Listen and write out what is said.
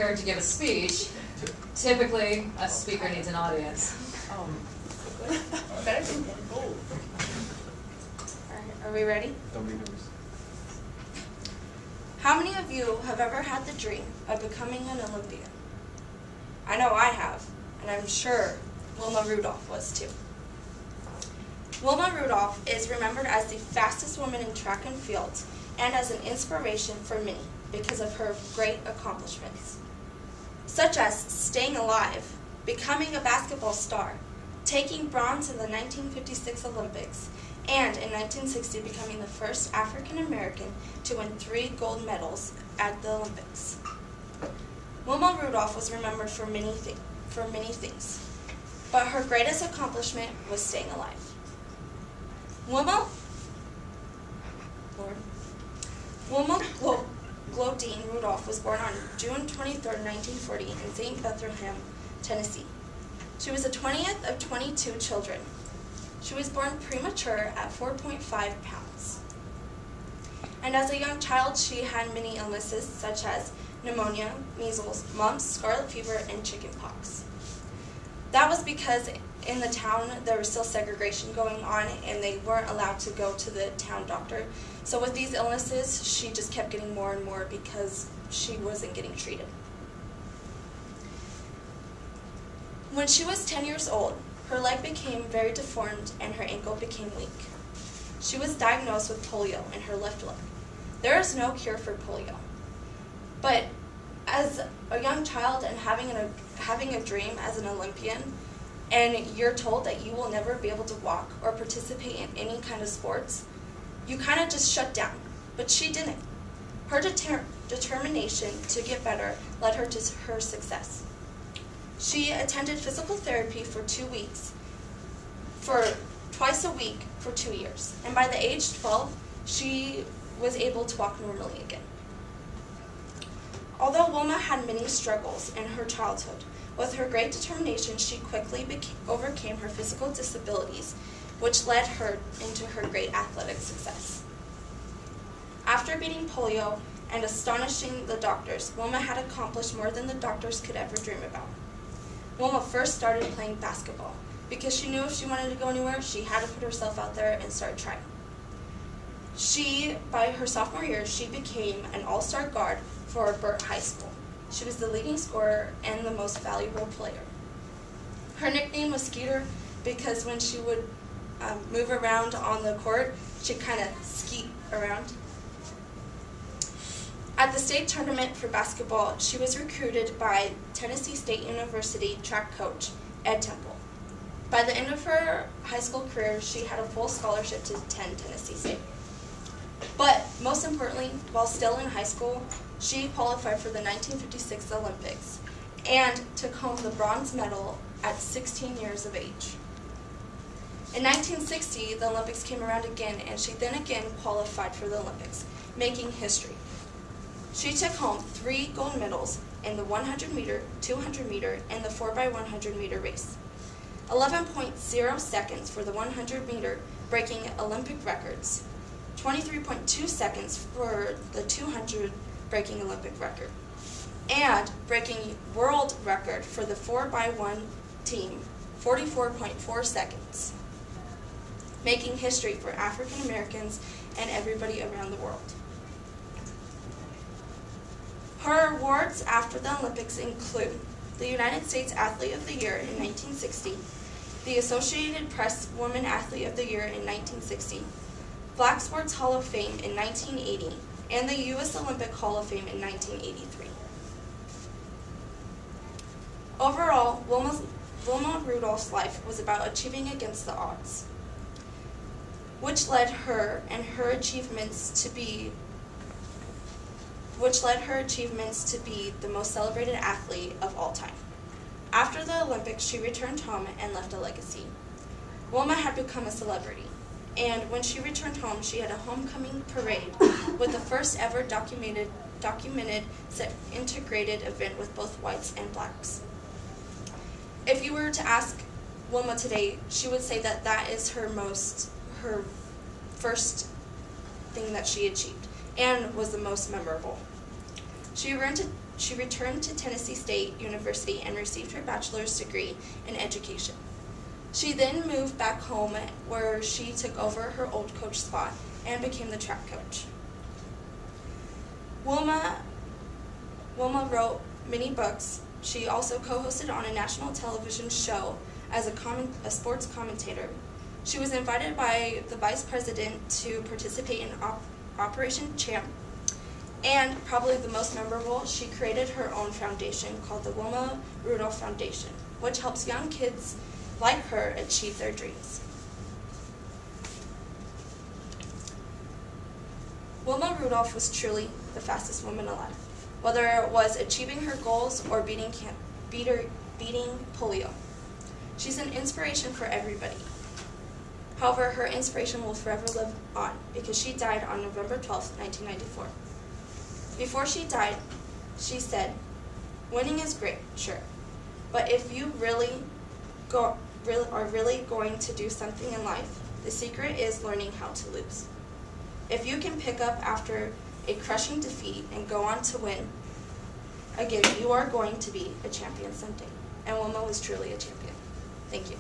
prepared to give a speech. Typically, a speaker needs an audience. Better than gold. Are we ready? Don't be nervous. How many of you have ever had the dream of becoming an Olympian? I know I have, and I'm sure Wilma Rudolph was too. Wilma Rudolph is remembered as the fastest woman in track and field and as an inspiration for many because of her great accomplishments, such as staying alive, becoming a basketball star, taking bronze in the 1956 Olympics, and in 1960 becoming the first African American to win 3 gold medals at the Olympics. Wilma Rudolph was remembered for many things, but her greatest accomplishment was staying alive. Wilma Glodine Rudolph was born on June 23, 1940 in St. Bethlehem, Tennessee. She was the 20th of 22 children. She was born premature at 4.5 pounds. And as a young child, she had many illnesses such as pneumonia, measles, mumps, scarlet fever, and chickenpox. That was because in the town there was still segregation going on and they weren't allowed to go to the town doctor. So with these illnesses, she just kept getting more and more because she wasn't getting treated. When she was 10 years old, her leg became very deformed and her ankle became weak. She was diagnosed with polio in her left leg. There is no cure for polio. But as a young child and having a dream as an Olympian, and you're told that you will never be able to walk or participate in any kind of sports, you kind of just shut down. But she didn't. Her determination to get better led her to her success. She attended physical therapy for 2 weeks, twice a week for 2 years. And by the age 12, she was able to walk normally again. Although Wilma had many struggles in her childhood, with her great determination, she quickly overcame her physical disabilities, which led her into her great athletic success. After beating polio and astonishing the doctors, Wilma had accomplished more than the doctors could ever dream about. Wilma first started playing basketball because she knew if she wanted to go anywhere, she had to put herself out there and start trying. By her sophomore year, she became an all-star guard for Burt High School. She was the leading scorer and the most valuable player. Her nickname was Skeeter because when she would move around on the court, she'd kind of skeet around. At the state tournament for basketball, she was recruited by Tennessee State University track coach Ed Temple. By the end of her high school career, she had a full scholarship to attend Tennessee State. But most importantly, while still in high school, she qualified for the 1956 Olympics and took home the bronze medal at 16 years of age. In 1960, the Olympics came around again, and she then again qualified for the Olympics, making history. She took home 3 gold medals in the 100 meter, 200 meter, and the 4x100 meter race. 11.0 seconds for the 100 meter, breaking Olympic records. 23.2 seconds for the 200, breaking Olympic record. And breaking world record for the 4x1 team, 44.4 seconds. Making history for African Americans and everybody around the world. Her awards after the Olympics include the United States Athlete of the Year in 1960, the Associated Press Woman Athlete of the Year in 1960, Black Sports Hall of Fame in 1980, and the U.S. Olympic Hall of Fame in 1983. Overall, Wilma Rudolph's life was about achieving against the odds, which led her achievements to be the most celebrated athlete of all time. After the Olympics, she returned home and left a legacy. Wilma had become a celebrity, and when she returned home, she had a homecoming parade with the first ever documented integrated event with both whites and blacks. If you were to ask Wilma today, she would say that that is her first thing that she achieved and was the most memorable. She she returned to Tennessee State University and received her bachelor's degree in education. She then moved back home where she took over her old coach spot and became the track coach. Wilma wrote many books. She also co-hosted on a national television show as a sports commentator. She was invited by the vice president to participate in Operation Champ. And probably the most memorable, she created her own foundation called the Wilma Rudolph Foundation, which helps young kids like her achieve their dreams. Wilma Rudolph was truly the fastest woman alive, whether it was achieving her goals or beating polio. She's an inspiration for everybody. However, her inspiration will forever live on because she died on November 12, 1994. Before she died, she said, "Winning is great, sure, but if you are really going to do something in life, the secret is learning how to lose. If you can pick up after a crushing defeat and go on to win again, you are going to be a champion someday." And Wilma was truly a champion. Thank you.